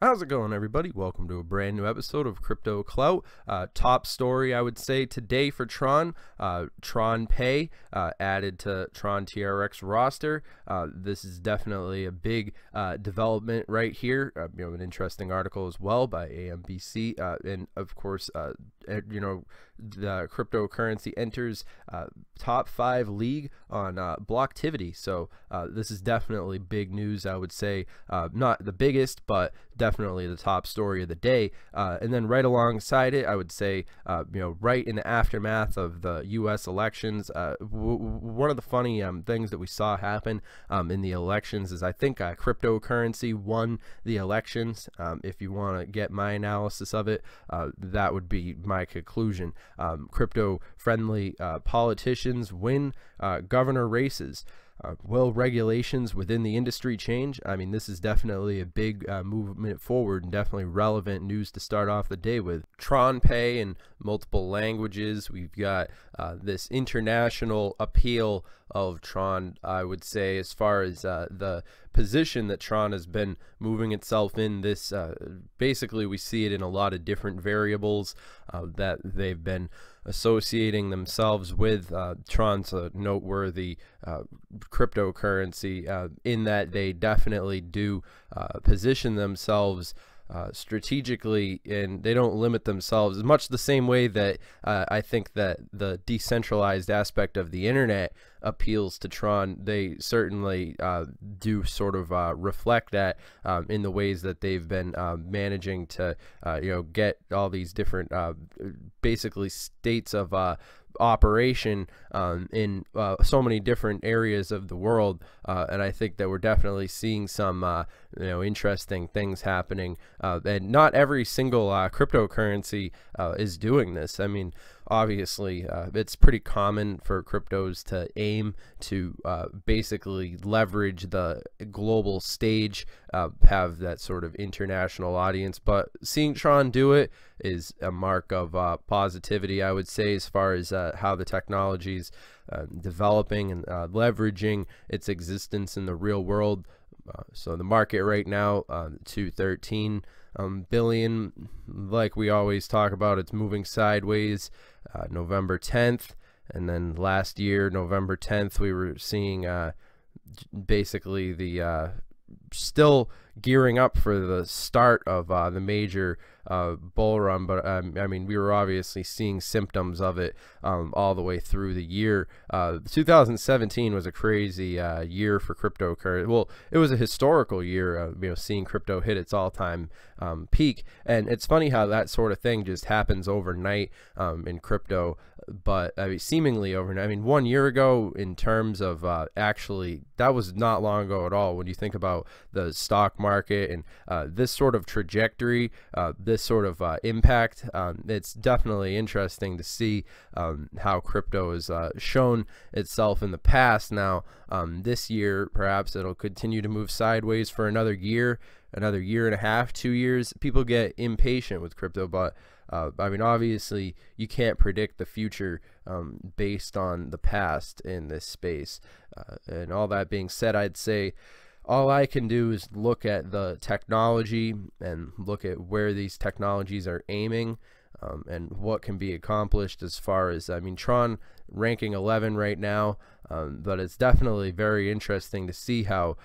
How's it going, everybody? Welcome to a brand new episode of Crypto Clout. Top story, I would say, today for Tron. Tron Pay added to Tron TRX roster. This is definitely a big development right here. An interesting article as well by AMBC. And of course, the cryptocurrency enters top 5 league on Blocktivity. So this is definitely big news, I would say. Not the biggest, but definitely the top story of the day. And then right alongside it, I would say, right in the aftermath of the U.S. elections, one of the funny things that we saw happen in the elections is I think cryptocurrency won the elections. If you want to get my analysis of it, that would be my conclusion. Crypto-friendly politicians win governor races. Will regulations within the industry change? I mean, this is definitely a big movement forward and definitely relevant news to start off the day with. Tron Pay in multiple languages. We've got this international appeal of Tron, I would say, as far as the position that Tron has been moving itself in. This basically we see it in a lot of different variables that they've been associating themselves with. Tron's a noteworthy cryptocurrency in that they definitely do position themselves strategically, and they don't limit themselves as much the same way that I think that the decentralized aspect of the internet appeals to Tron. They certainly do sort of reflect that in the ways that they've been managing to get all these different basically states of operation in so many different areas of the world, and I think that we're definitely seeing some interesting things happening, and not every single cryptocurrency is doing this. I mean, obviously it's pretty common for cryptos to aim to basically leverage the global stage, have that sort of international audience, but seeing Tron do it is a mark of positivity, I would say, as far as how the technology is developing and leveraging its existence in the real world. So the market right now, 213 billion, like we always talk about, it's moving sideways. November 10th, and then last year November 10th we were seeing basically the still gearing up for the start of the major bull run, but I mean, we were obviously seeing symptoms of it all the way through the year. 2017 was a crazy year for cryptocurrency. Well, it was a historical year, seeing crypto hit its all-time peak, and it's funny how that sort of thing just happens overnight in crypto. But I mean, seemingly overnight. I mean, 1 year ago, in terms of actually, that was not long ago at all. When you think about the stock market and this sort of trajectory, this sort of impact, it's definitely interesting to see how crypto has shown itself in the past. Now, this year, perhaps it'll continue to move sideways for another year and a half, 2 years. People get impatient with crypto, but I mean, obviously, you can't predict the future based on the past in this space. And all that being said, I'd say all I can do is look at the technology and look at where these technologies are aiming and what can be accomplished as far as, I mean, Tron ranking 11 right now, but it's definitely very interesting to see how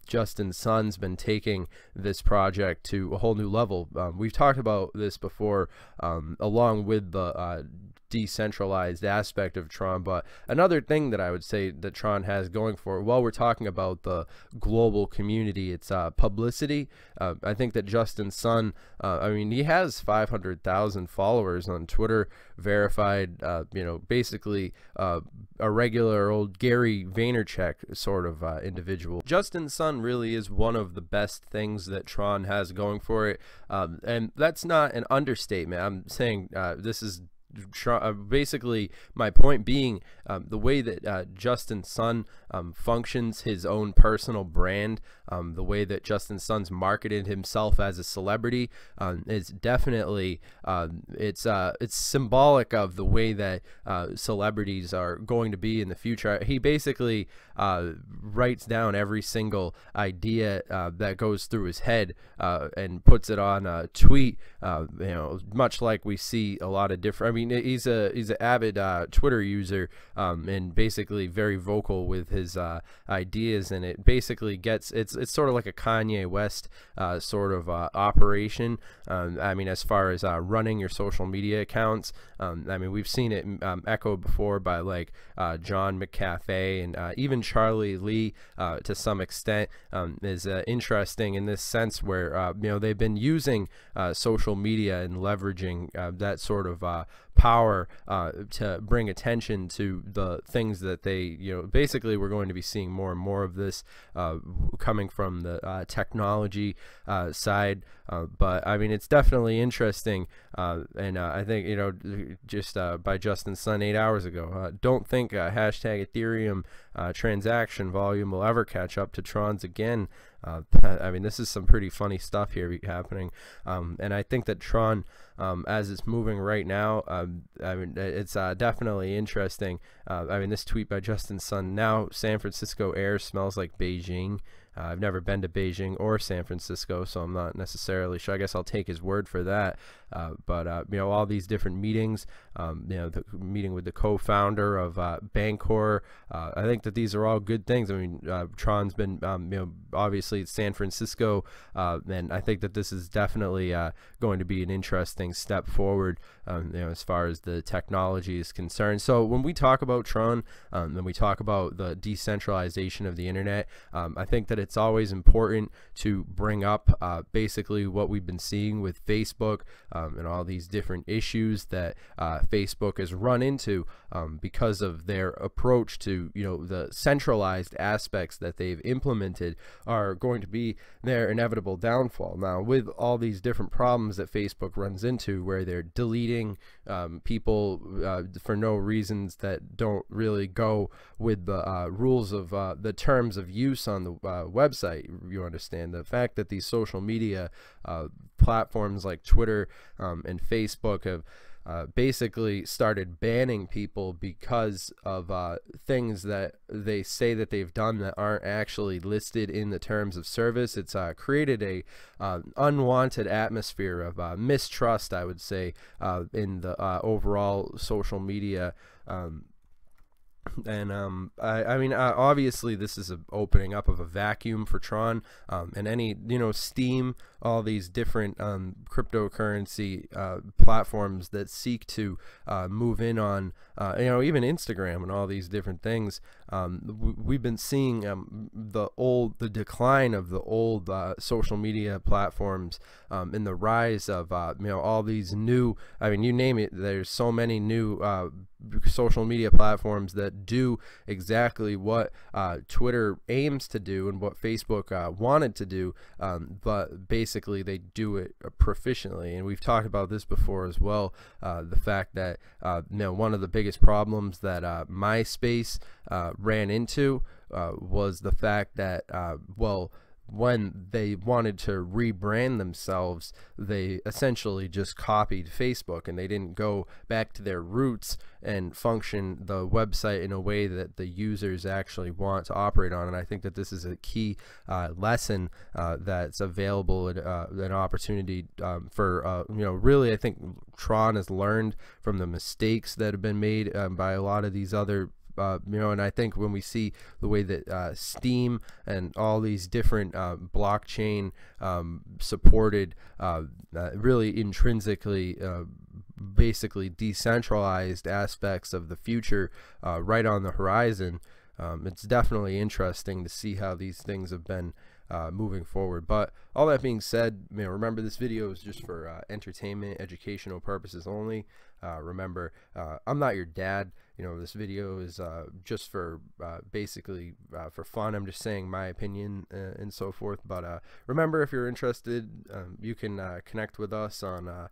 Justin Sun's been taking this project to a whole new level. We've talked about this before, along with the decentralized aspect of Tron, but another thing that I would say that Tron has going for it, while we're talking about the global community, it's publicity. I think that Justin Sun, I mean, he has 500,000 followers on Twitter, verified, basically a regular old Gary Vaynerchuk sort of individual. Justin Sun really is one of the best things that Tron has going for it, and that's not an understatement. I'm saying this is basically my point being, the way that Justin Sun functions, his own personal brand, the way that Justin Sun's marketed himself as a celebrity, is definitely it's symbolic of the way that celebrities are going to be in the future. He basically writes down every single idea that goes through his head and puts it on a tweet, you know, much like we see a lot of different, I mean, he's an avid Twitter user, and basically very vocal with his ideas, and it basically gets, it's sort of like a Kanye West sort of operation. I mean, as far as running your social media accounts, I mean, we've seen it echoed before by like John McAfee, and even Charlie Lee to some extent is interesting in this sense where you know, they've been using social media and leveraging that sort of power to bring attention to the things that they, you know, basically we're going to be seeing more and more of this coming from the technology side, but I mean, it's definitely interesting, and I think, you know, just by Justin Sun 8 hours ago, don't think hashtag Ethereum transaction volume will ever catch up to Tron's again. I mean, this is some pretty funny stuff here happening, and I think that Tron, as it's moving right now, I mean, it's definitely interesting. I mean, this tweet by Justin Sun: now San Francisco air smells like Beijing. I've never been to Beijing or San Francisco, so I'm not necessarily sure. I guess I'll take his word for that. But you know, all these different meetings, you know, the meeting with the co-founder of Bancor, I think that these are all good things. I mean, Tron's been, you know, obviously it's San Francisco, and I think that this is definitely going to be an interesting step forward, you know, as far as the technology is concerned. So when we talk about Tron, and we talk about the decentralization of the internet, I think that it's always important to bring up basically what we've been seeing with Facebook, and all these different issues that Facebook has run into because of their approach to, you know, the centralized aspects that they've implemented are going to be their inevitable downfall. Now, with all these different problems that Facebook runs into, where they're deleting people for no reasons that don't really go with the rules of the terms of use on the website, you understand, the fact that these social media platforms like Twitter and Facebook have basically started banning people because of things that they say that they've done that aren't actually listed in the terms of service. It's created a unwanted atmosphere of mistrust, I would say, in the overall social media. And I mean, obviously this is an opening up of a vacuum for Tron, and any, you know, Steam, all these different cryptocurrency platforms that seek to move in on, you know, even Instagram and all these different things. We've been seeing the decline of the old social media platforms, and the rise of you know, all these new, I mean, you name it, there's so many new social media platforms that do exactly what Twitter aims to do and what Facebook wanted to do, but basically they do it proficiently. And we've talked about this before as well, the fact that you know, one of the biggest problems that MySpace ran into was the fact that well, when they wanted to rebrand themselves, they essentially just copied Facebook, and they didn't go back to their roots and function the website in a way that the users actually want to operate on. And I think that this is a key lesson that's available, and an opportunity for you know, really, I think Tron has learned from the mistakes that have been made by a lot of these other you know, and I think when we see the way that Steam and all these different blockchain supported, really intrinsically basically decentralized aspects of the future right on the horizon, it's definitely interesting to see how these things have been moving forward. But all that being said, you know, remember, this video is just for entertainment, educational purposes only. Remember, I'm not your dad. You know, this video is just for basically for fun. I'm just saying my opinion and so forth. But remember, if you're interested, you can connect with us on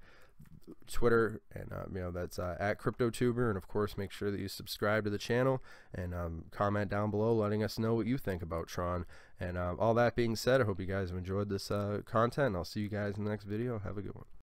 Twitter, and you know, that's at CryptoTuber. And of course, make sure that you subscribe to the channel and comment down below letting us know what you think about Tron. And all that being said, I hope you guys have enjoyed this content, and I'll see you guys in the next video. Have a good one.